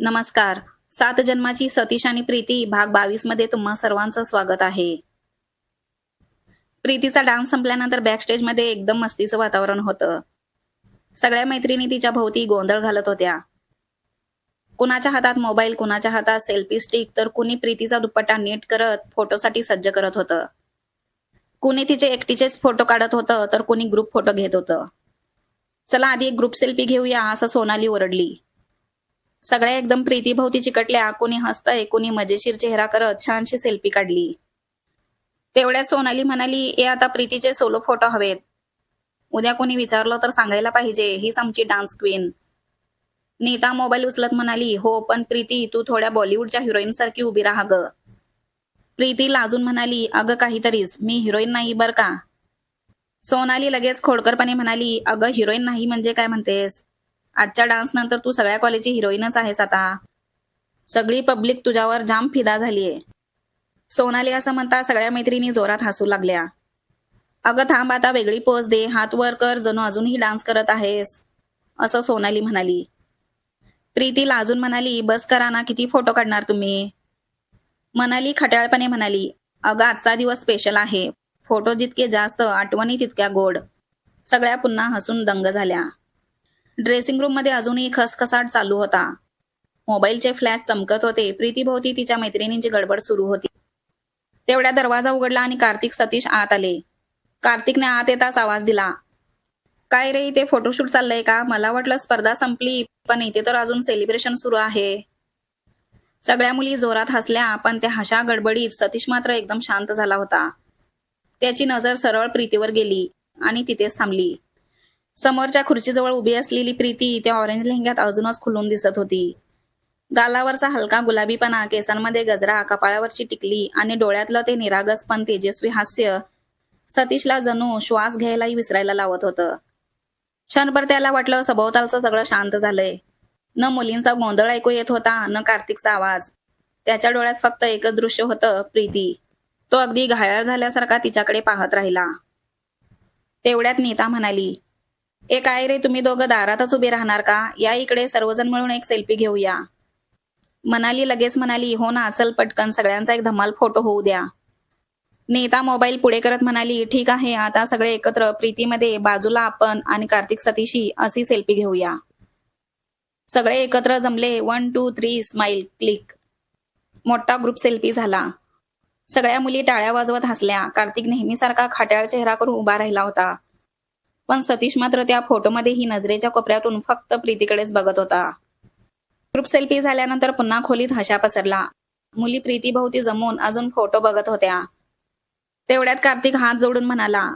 नमस्कार. 7 जन्माची सतीश आणि प्रीती भाग 22 मध्ये तुम्हा सर्वांचं स्वागत आहे. प्रीतीचा डान्स संपल्यानंतर बॅकस्टेजमध्ये एकदम मस्तीचं वातावरण होतं. सगळ्या मैत्रिणी तिच्या भोवती गोंधळ घालत होत्या. कुणाच्या हातात मोबाईल, कुणाच्या हातात सेल्फी स्टिक, तर कुणी प्रीतीचा दुपट्टा नीट करत फोटोसाठी सज्ज करत होतं. कुणी तिचे एकटीचेच फोटो काढत होतं, तर कुणी ग्रुप फोटो घेत होतं. चला आधी एक ग्रुप सेल्फी घेऊया, असं सोनाली ओरडली. सगळ्या एकदम प्रीतीभोवती चिकटल्या. कोणी हसतंय, कोणी मजेशीर चेहरा करत छानशी सेल्फी काढली. तेवढ्यात सोनाली म्हणाली, ए आता प्रीतीचे सोलो फोटो हवेत. उद्या कोणी विचारलं तर सांगायला पाहिजे, हीच आमची डान्स क्वीन. नीता मोबाईल उचलत म्हणाली, हो पण प्रीती तू थोड्या बॉलिवूडच्या हिरोईन सारखी उभी राहा ग. प्रीती लाजून म्हणाली, अगं काहीतरीच, मी हिरोईन नाही बर का. सोनाली लगेच खोडकरपणे म्हणाली, अगं हिरोईन नाही म्हणजे काय म्हणतेस? आजच्या डान्स नंतर तू सगळ्या कॉलेजची हिरोईनच आहेस आता. सगळी पब्लिक तुझ्यावर जाम फिदा झालीये. सोनाली असं म्हणता सगळ्या मैत्रिणी जोरात हसू लागल्या. अगं थांब आता वेगळी पोज दे, हात वर कर, जणू अजूनही डान्स करत आहेस, असं सोनाली म्हणाली. प्रीती लाजून म्हणाली, बस करा ना, किती फोटो काढणार तुम्ही? मनाली खट्याळपणे म्हणाली, अगं आजचा दिवस स्पेशल आहे. फोटो जितके जास्त, आठवणी तितक्या गोड. सगळ्या पुन्हा हसून दंग झाल्या. ड्रेसिंग रूम मध्ये अजूनही खसखसाट चालू होता. मोबाईलचे फ्लॅश चमकत होते. प्रीतीभोवती तिच्या मैत्रिणींची गडबड सुरू होती. तेवढ्या दरवाजा उघडला आणि कार्तिक सतीश आत आले. कार्तिकने आत येताच आवाज दिला, काय रे, इथे फोटोशूट चाललंय का? मला वाटलं स्पर्धा संपली, पण इथे तर अजून सेलिब्रेशन सुरू आहे. सगळ्या मुली जोरात हसल्या, पण त्या हशा गडबडीत सतीश मात्र एकदम शांत झाला होता. त्याची नजर सरळ प्रीतीवर गेली आणि तिथेच थांबली. समोरच्या खुर्चीजवळ उभी असलेली प्रीती त्या ऑरेंज लेहंग्यात अजूनच खुलून दिसत होती. गालावरचा हलका गुलाबीपणा, केसांमध्ये गजरा, कपाळावरची टिकली आणि डोळ्यातलं ते निरागस पण तेजस्वी हास्य सतीशला जणू श्वास घ्यायलाही विसरायला लावत होतं. क्षणभर त्याला वाटलं सभोवतालचं सगळं शांत झालंय. न मुलींचा गोंधळ ऐकू येत होता, न कार्तिकचा आवाज. त्याच्या डोळ्यात फक्त एकच दृश्य होतं, प्रीती. तो अगदी घायाळ झाल्यासारखा तिच्याकडे पाहत राहिला. तेवढ्यात नीता म्हणाली, ए काय रे, तुम्ही दोघं दारातच उभे राहणार का? या इकडे, सर्वजण मिळून एक सेल्फी घेऊया. मनाली लगेच म्हणाली, हो ना, चल पटकन, सगळ्यांचा एक धमाल फोटो होऊ द्या. नीता मोबाईल पुढे करत म्हणाली, ठीक आहे, आता सगळे एकत्र, प्रीतीमध्ये, बाजूला आपण आणि कार्तिक सतीशी अशी सेल्फी घेऊया. सगळे एकत्र जमले. 1 2 3 स्माइल, क्लिक. मोठा ग्रुप सेल्फी झाला. सगळ्या मुली टाळ्या वाजवत हसल्या. कार्तिक नेहमीसारखा खाट्याळ चेहरा करून उभा राहिला होता. पण सतीश मात्र त्या फोटोमध्येही नजरेच्या कोपऱ्यातून फक्त प्रीतीकडेच बघत होता. ग्रुप सेल्फी झाल्यानंतर पुन्हा खोलीत हशा पसरला. मुली प्रीतीभोवती जमून अजून फोटो बघत होत्या. तेवढ्यात कार्तिक हात जोडून म्हणाला,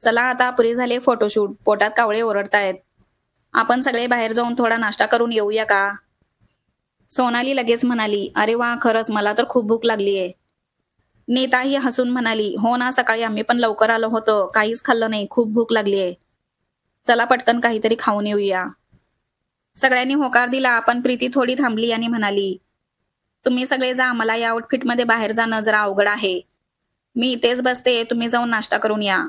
चला आता पुरे झाले फोटोशूट, पोटात कावळे ओरडतायत. आपण सगळे बाहेर जाऊन थोडा नाश्ता करून येऊया का? सोनाली लगेच म्हणाली, अरे वा, खरंच मला तर खूप भूक लागलीये. नीताही हसून म्हणाली, हो ना, सकाळी आम्ही पण लवकर आलो होतो, काहीच खाल्लं नाही, खूप भूक लागलीये. चला पटकन काहीतरी खाऊन येऊया. सगळ्यांनी होकार दिला, पण प्रीती थोडी थांबली आणि म्हणाली, तुम्ही सगळे जा, मला या आउटफिटमध्ये बाहेर जाणं जरा अवघड आहे. मी इथेच बसते, तुम्ही जाऊन नाश्ता करून या.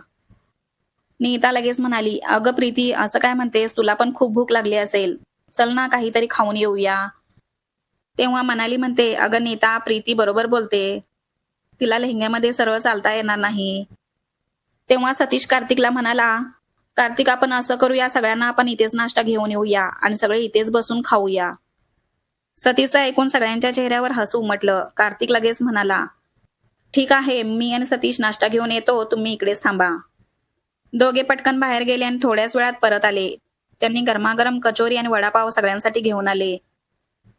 नीता लगेच म्हणाली, अगं प्रीती, असं काय म्हणतेस, तुला पण खूप भूक लागली असेल. चल ना, काहीतरी खाऊन येऊया. तेव्हा मनाली म्हणते, अगं नीता, प्रीती बरोबर बोलते, तिला लेहंग्यामध्ये सरळ चालता येणार नाही. तेव्हा सतीश कार्तिकला म्हणाला, कार्तिक, आपण असं करूया, सगळ्यांना आपण इथेच नाश्ता घेऊन येऊया आणि सगळे इथेच बसून खाऊया. सतीशचं ऐकून सगळ्यांच्या चेहऱ्यावर हसू उमटलं. कार्तिक लगेच म्हणाला, ठीक आहे, मी आणि सतीश नाश्ता घेऊन येतो, तुम्ही इकडेच थांबा. दोघे पटकन बाहेर गेले आणि थोड्याच वेळात परत आले. त्यांनी गरमागरम कचोरी आणि वडापाव सगळ्यांसाठी घेऊन आले.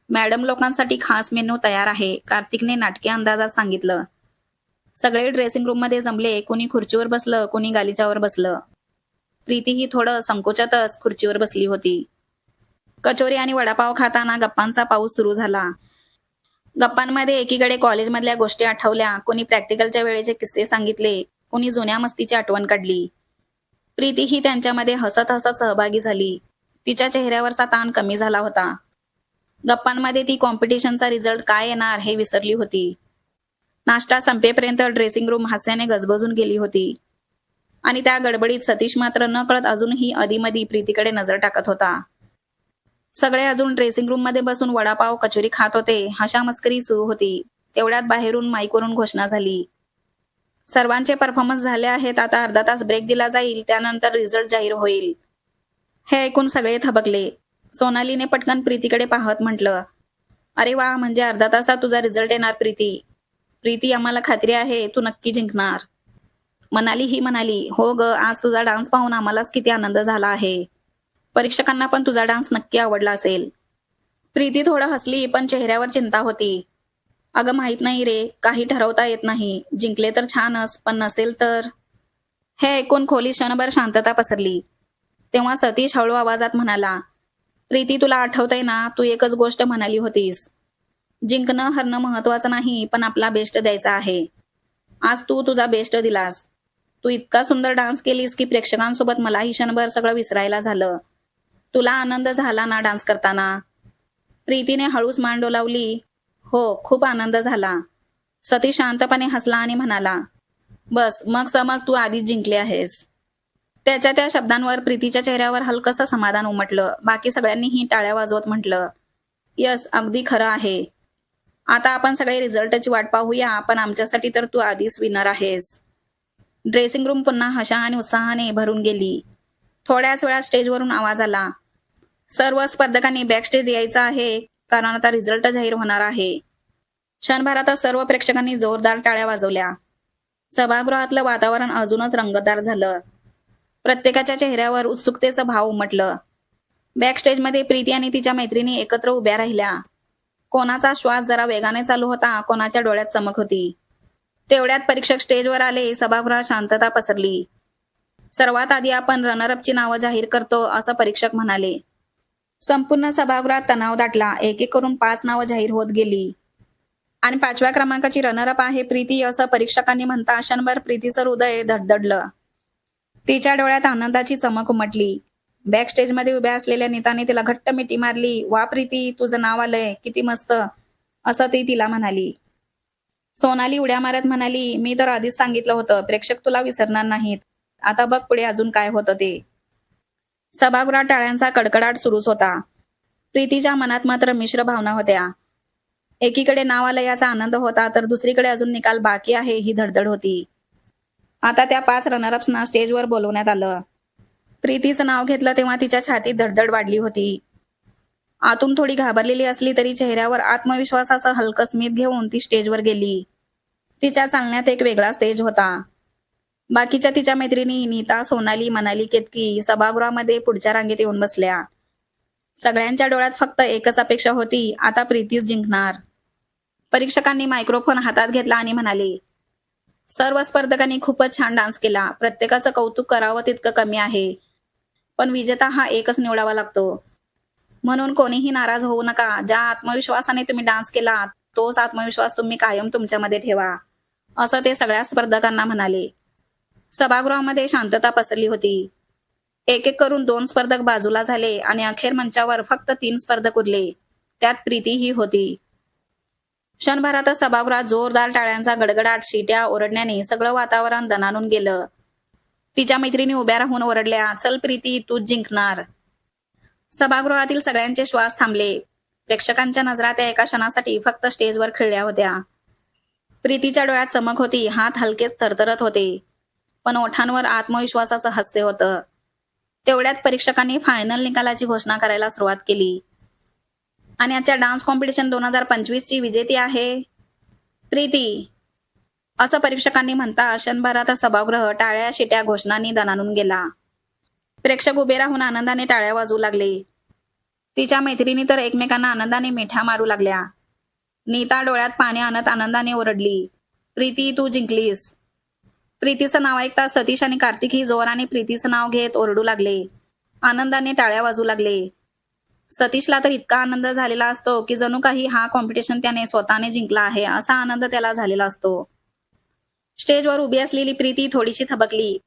मॅडम लोकांसाठी खास मेनू तयार आहे, कार्तिकने नाटकी अंदाजात सांगितलं. सगळे ड्रेसिंग रूममध्ये जमले. कुणी खुर्चीवर बसलं, कुणी गालिच्यावर बसलं. प्रीतीही थोडं संकोचातच खुर्चीवर बसली होती. कचोरी आणि वडापाव खाताना गप्पांचा पाऊस सुरू झाला. गप्पांमध्ये एकीकडे कॉलेजमधल्या गोष्टी आठवल्या, कुणी प्रॅक्टिकलच्या वेळेचे किस्से सांगितले, कुणी जुन्या मस्तीची आठवण काढली. प्रीतीही त्यांच्यामध्ये हसत हसत सहभागी झाली. तिच्या चेहऱ्यावरचा ताण कमी झाला होता. गप्पांमध्ये ती कॉम्पिटिशनचा रिझल्ट काय येणार हे विसरली होती. नाश्ता संपेपर्यंत ड्रेसिंग रूम हास्याने गजबजून गेली होती. आणि त्या गडबडीत सतीश मात्र नकळत अजूनही अधीमधी प्रीतीकडे नजर टाकत होता. सगळे अजून ड्रेसिंग रूम मध्ये बसून वडापाव कचोरी खात होते. हशा मस्करी सुरू होती. तेवढ्यात बाहेरून माईकवरून घोषणा झाली. सर्वांचे परफॉर्मन्स झाले आहेत. आता अर्धा तास ब्रेक दिला जाईल. त्यानंतर रिझल्ट जाहीर होईल. हे ऐकून सगळे थबकले. सोनालीने पटकन प्रीतीकडे पाहत म्हटलं, अरे वा, म्हणजे अर्धा तासात तुझा रिझल्ट येणार प्रीती. प्रीती, आम्हाला खात्री आहे तू नक्की जिंकणार. मनाली ही म्हणाली, हो ग, आज तुझा डान्स पाहून आम्हालाच किती आनंद झाला आहे. परीक्षकांना पण तुझा डान्स नक्की आवडला असेल. प्रीती थोडं हसली, पण चेहऱ्यावर चिंता होती. अगं माहित नाही रे, काही ठरवता येत नाही. जिंकले तर छानच, पण नसेल तर. हे ऐकून खोलीत क्षणभर शांतता पसरली. तेव्हा सतीश हळू आवाजात म्हणाला, प्रीती, तुला आठवतंय ना, तू एकच गोष्ट म्हणाली होतीस, जिंकणं हरणं महत्वाचं नाही, पण आपला बेस्ट द्यायचा आहे. आज तू तुझा बेस्ट दिलास. तू इतका सुंदर डान्स केलीस की प्रेक्षकांसोबत मलाही क्षणभर सगळं विसरायला झालं. तुला आनंद झाला ना डान्स करताना? प्रीतीने हळूच मान डोलावली. हो, खूप आनंद झाला. सतीश शांतपणे हसला आणि म्हणाला, बस मग समज तू आधीच जिंकली आहेस. त्याच्या त्या शब्दांवर प्रीतीच्या चेहऱ्यावर हलकसं समाधान उमटलं. बाकी सगळ्यांनीही टाळ्या वाजवत म्हटलं, यस, अगदी खरं आहे. आता आपण सगळे रिझल्टची वाट पाहूया, पण आमच्यासाठी तर तू आधीच विनर आहेस. ड्रेसिंग रूम पुन्हा हशा आणि उत्साहाने भरून गेली. थोड्याच वेळात स्टेजवरून आवाज आला, सर्व स्पर्धकांनी बॅकस्टेज यायचं आहे, कारण आता रिझल्ट जाहीर होणार आहे. क्षणभरातच सर्व प्रेक्षकांनी जोरदार टाळ्या वाजवल्या. सभागृहातलं वातावरण अजूनच रंगतदार झालं. प्रत्येकाच्या चेहऱ्यावर उत्सुकतेचा भाव उमटलं. बॅकस्टेजमध्ये प्रीती आणि तिच्या मैत्रिणी एकत्र उभ्या राहिल्या. कोणाचा श्वास जरा वेगाने चालू होता, कोणाच्या डोळ्यात चमक होती. तेवढ्यात परीक्षक स्टेजवर आले. सभागृहात शांतता पसरली. सर्वात आधी आपण रनरअपची नावं जाहीर करतो, असं परीक्षक म्हणाले. संपूर्ण सभागृहात तणाव दाटला. एक एक करून 5 नावं जाहीर होत गेली. आणि 5व्या क्रमांकाची रनरअप आहे प्रीती, असं परीक्षकांनी म्हणता क्षणभर प्रीतीचं हृदय धडधडलं. तिच्या डोळ्यात आनंदाची चमक उमटली. बॅकस्टेजमध्ये उभ्या असलेल्या नीताने तिला घट्ट मिठी मारली. वा प्रीती, तुझं नाव आलंय, किती मस्त, असं ती तिला म्हणाली. सोनाली उड्या मारत म्हणाली, मी तर आधीच सांगितलं होतं, प्रेक्षक तुला विसरणार नाहीत. आता बघ पुढे अजून काय होतं ते. सभागृहात टाळ्यांचा कडकडाट सुरूच होता. प्रीतीच्या मनात मात्र मिश्र भावना होत्या. एकीकडे नाव आलं याचा आनंद होता, तर दुसरीकडे अजून निकाल बाकी आहे ही धडधड होती. आता त्या 5 रनरअप्सना स्टेजवर बोलवण्यात आलं. प्रीतीचं नाव घेतलं तेव्हा तिच्या छातीत धडधड वाढली होती. आतून थोडी घाबरलेली असली तरी चेहऱ्यावर आत्मविश्वासाचं हलकं स्मित घेऊन ती स्टेजवर गेली. तिच्या चालण्यात एक वेगळा स्टेज होता. बाकीच्या तिच्या मैत्रिणी नीता, सोनाली, मनाली, केतकी सभागृहामध्ये पुढच्या रांगेत येऊन बसल्या. सगळ्यांच्या डोळ्यात फक्त एकच अपेक्षा होती, आता प्रीतीच जिंकणार. परीक्षकांनी मायक्रोफोन हातात घेतला आणि म्हणाले, सर्व स्पर्धकांनी खूपच छान डान्स केला. प्रत्येकाचं कौतुक करावं तितकं कमी आहे, पण विजेता हा एकच निवडावा लागतो. म्हणून कोणीही नाराज होऊ नका. ज्या आत्मविश्वासाने तुम्ही डान्स केला, तोच आत्मविश्वास तुम्ही कायम तुमच्यामध्ये ठेवा, असं ते सगळ्या स्पर्धकांना म्हणाले. सभागृहामध्ये शांतता पसरली होती. एक एक करून 2 स्पर्धक बाजूला झाले आणि अखेर मंचावर फक्त 3 स्पर्धक उरले. त्यात प्रीतीही होती. क्षणभरातच सभागृहात जोरदार टाळ्यांचा गडगडाट, शिट्या ओरडण्याने सगळं वातावरण दणाणून गेलं. तिच्या मैत्रिणी उभ्या राहून ओरडल्या, चल प्रीती, तूच जिंकणार. सभागृहातील सगळ्यांचे श्वास थांबले. प्रेक्षकांच्या नजरा त्या एका क्षणासाठी फक्त स्टेजवर खिळल्या होत्या. प्रीतीच्या डोळ्यात चमक होती, हात हलकेच थरथरत होते, पण ओठांवर आत्मविश्वासाचं हास्य होतं. तेवढ्यात परीक्षकांनी फायनल निकालाची घोषणा करायला सुरुवात केली. आणि आजच्या डान्स कॉम्पिटिशन 2025 ची विजेती आहे प्रीती, असं परीक्षकांनी म्हणता क्षणभरात सभागृह टाळ्या शिट्या घोषणांनी दणाणून गेला. प्रेक्षक उभे राहून आनंदाने टाळ्या वाजवू लागले. तिच्या मैत्रिणी तर एकमेकांना आनंदाने मिठ्या मारू लागल्या. नीता डोळ्यात पाणी आणत आनंदाने ओरडली, प्रीती, तू जिंकलीस. प्रीतीचं नाव ऐकता सतीश आणि कार्तिकही जोराने प्रीतीचं नाव घेत ओरडू लागले. आनंदाने टाळ्या वाजवू लागले. सतीशला तर इतका आनंद झालेला असतो की जणू काही हा कॉम्पिटिशन त्याने स्वतःने जिंकला आहे असा आनंद त्याला झालेला असतो. स्टेजवर उभी असलेली प्रीती थोडीशी थबकली.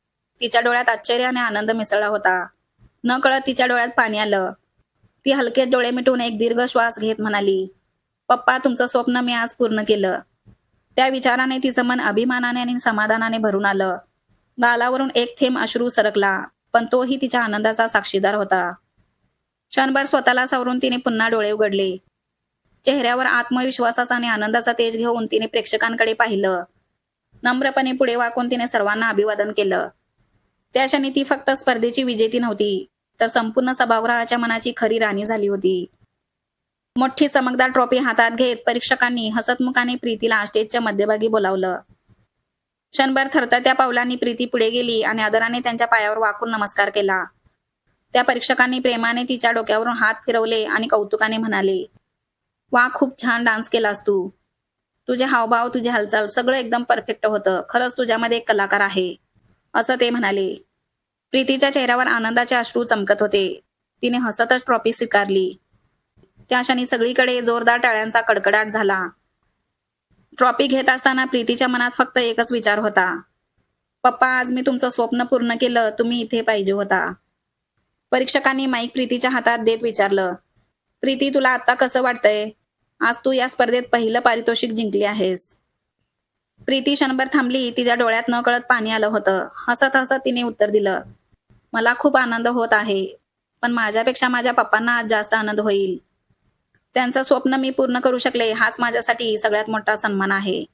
तिच्या डोळ्यात आश्चर्य आणि आनंद मिसळला होता. न कळत तिच्या डोळ्यात पाणी आलं. ती हलके डोळे मिटून एक दीर्घ श्वास घेत म्हणाली, पप्पा, तुमचं स्वप्न मी आज पूर्ण केलं. त्या विचाराने तिचं मन अभिमानाने आणि समाधानाने भरून आलं. गालावरून एक थेंब अश्रू सरकला, पण तोही तिच्या आनंदाचा साक्षीदार होता. क्षणभर स्वतःला सावरून तिने पुन्हा डोळे उघडले. चेहऱ्यावर आत्मविश्वासाचा आणि आनंदाचा तेज घेऊन तिने प्रेक्षकांकडे पाहिलं. नम्रपणे पुढे वाकून तिने सर्वांना अभिवादन केलं. त्या क्षणी ती फक्त स्पर्धेची विजेती नव्हती, तर संपूर्ण सभागृहाच्या मनाची खरी राणी झाली होती. मोठी चमकदार ट्रॉफी हातात घेत परीक्षकांनी हसतमुखाने प्रीतीला स्टेजच्या मध्यभागी बोलावलं. क्षणभर थरथरत्या पावलांनी प्रीती पुढे गेली आणि आदराने त्यांच्या पायावर वाकून नमस्कार केला. त्या परीक्षकांनी प्रेमाने तिच्या डोक्यावरून हात फिरवले आणि कौतुकाने म्हणाले, वा, खूप छान डान्स केलास तू. तुझे हावभाव, तुझी हालचाल सगळं एकदम परफेक्ट होतं. खरंच तुझ्यामध्ये एक कलाकार आहे, असं ते म्हणाले. प्रीतीच्या चेहऱ्यावर आनंदाचे अश्रू चमकत होते. तिने हसतच ट्रॉफी स्वीकारली. त्या क्षणी सगळीकडे जोरदार टाळ्यांचा कडकडाट झाला. ट्रॉफी घेत असताना प्रीतीच्या मनात फक्त एकच विचार होता, पप्पा, आज मी तुमचं स्वप्न पूर्ण केलं. तुम्ही इथे पाहिजे होता. परीक्षकांनी माईक प्रीतीच्या हातात देत विचारलं, प्रीती, तुला आता कसं वाटतंय? आज तू या स्पर्धेत पहिलं पारितोषिक जिंकली आहेस. प्रीती क्षणभर थांबली. तिच्या डोळ्यात न कळत पाणी आलं होतं. हसत हसत तिने उत्तर दिलं, मला खूप आनंद होत आहे, पण माझ्यापेक्षा माझ्या पप्पांना आज जास्त आनंद होईल. त्यांचं स्वप्न मी पूर्ण करू शकले, हाच माझ्यासाठी सगळ्यात मोठा सन्मान आहे.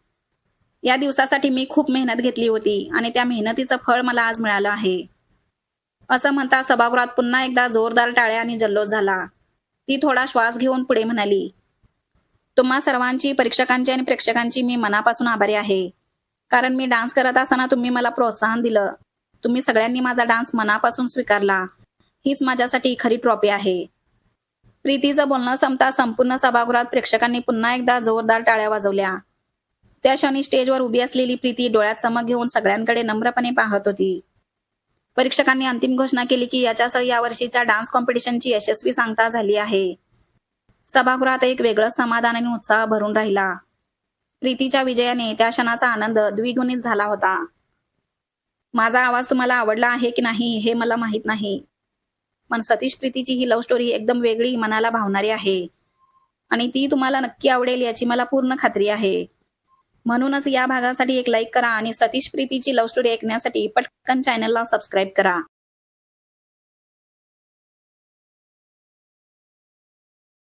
या दिवसासाठी मी खूप मेहनत घेतली होती आणि त्या मेहनतीचं फळ मला आज मिळालं आहे. असं म्हणता सभागृहात पुन्हा एकदा जोरदार टाळ्या आणि जल्लोष झाला. ती थोडा श्वास घेऊन पुढे म्हणाली, तुम्हा सर्वांची, परीक्षकांची आणि प्रेक्षकांची मी मनापासून आभारी आहे. कारण मी डान्स करत असताना तुम्ही मला प्रोत्साहन दिलं. तुम्ही सगळ्यांनी माझा डान्स मनापासून स्वीकारला. हीच माझ्यासाठी खरी ट्रॉफी आहे. प्रीतीचं बोलणं संपता संपूर्ण सभागृहात प्रेक्षकांनी पुन्हा एकदा जोरदार टाळ्या वाजवल्या. त्या क्षणी स्टेजवर उभी असलेली प्रीती डोळ्यात चमक घेऊन सगळ्यांकडे नम्रपणे पाहत होती. परीक्षकांनी अंतिम घोषणा केली की याच्यासह यावर्षीच्या डान्स कॉम्पिटिशनची यशस्वी सांगता झाली आहे. सभागृहात एक वेगळंच समाधान आणि उत्साह भरून राहिला. प्रीतीच्या विजयाने त्या क्षणाचा आनंद द्विगुणित झाला होता. माझा आवाज तुम्हाला आवडला आहे की नाही हे मला माहित नाही, पण सतीश प्रीतीची ही लव्ह स्टोरी एकदम वेगळी, मनाला भावणारी आहे आणि ती तुम्हाला नक्की आवडेल याची मला पूर्ण खात्री आहे. म्हणूनच या भागासाठी एक लाईक करा आणि सतीश प्रीतीची लव्ह स्टोरी ऐकण्यासाठी पटकन चॅनलला सबस्क्राईब करा.